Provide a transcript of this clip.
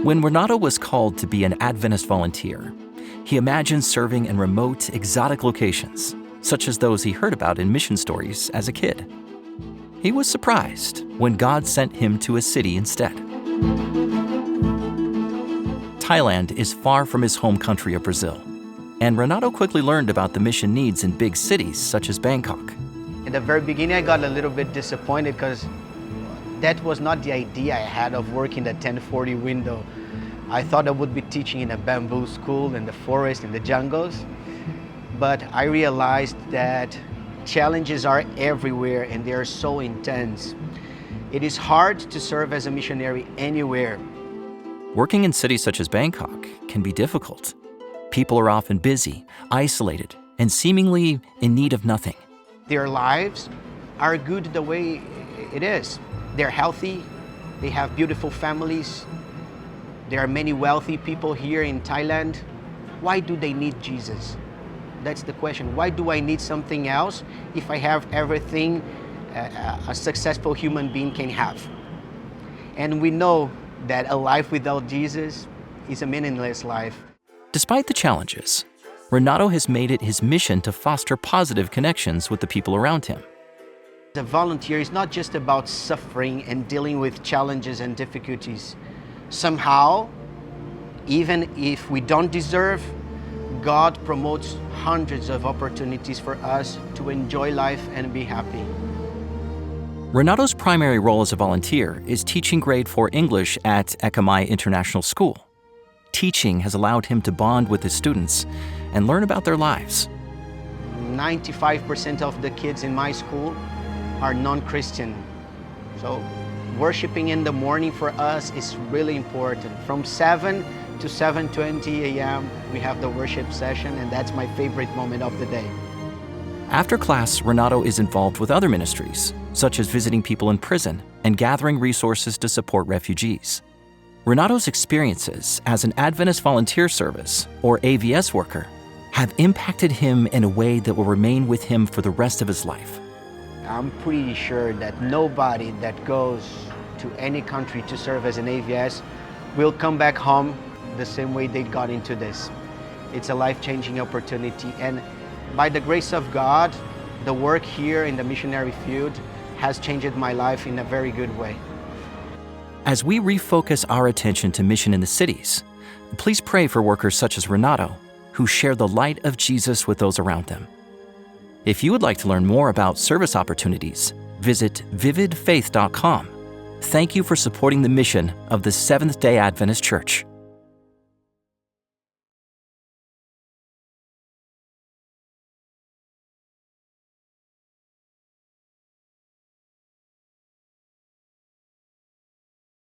When Renato was called to be an Adventist volunteer, he imagined serving in remote, exotic locations, such as those he heard about in mission stories as a kid. He was surprised when God sent him to a city instead. Thailand is far from his home country of Brazil, and Renato quickly learned about the mission needs in big cities such as Bangkok. In the very beginning, I got a little bit disappointed because that was not the idea I had of working the 1040 window. I thought I would be teaching in a bamboo school in the forest, in the jungles. But I realized that challenges are everywhere and they are so intense. It is hard to serve as a missionary anywhere. Working in cities such as Bangkok can be difficult. People are often busy, isolated, and seemingly in need of nothing. Their lives are good the way it is. They're healthy, they have beautiful families. There are many wealthy people here in Thailand. Why do they need Jesus? That's the question. Why do I need something else if I have everything a successful human being can have? And we know that a life without Jesus is a meaningless life. Despite the challenges, Renato has made it his mission to foster positive connections with the people around him. The volunteer is not just about suffering and dealing with challenges and difficulties. Somehow, even if we don't deserve, God promotes hundreds of opportunities for us to enjoy life and be happy. Renato's primary role as a volunteer is teaching grade 4 English at Ekamai International School. Teaching has allowed him to bond with his students and learn about their lives. 95% of the kids in my school are non-Christian. So worshiping in the morning for us is really important. From 7 to 7:20 a.m. we have the worship session, and that's my favorite moment of the day. After class, Renato is involved with other ministries, such as visiting people in prison and gathering resources to support refugees. Renato's experiences as an Adventist volunteer service, or AVS worker, have impacted him in a way that will remain with him for the rest of his life. I'm pretty sure that nobody that goes to any country to serve as an AVS will come back home the same way they got into this. It's a life-changing opportunity, and by the grace of God, the work here in the missionary field has changed my life in a very good way. As we refocus our attention to mission in the cities, please pray for workers such as Renato, who share the light of Jesus with those around them. If you would like to learn more about service opportunities, visit vividfaith.com. Thank you for supporting the mission of the Seventh-day Adventist Church.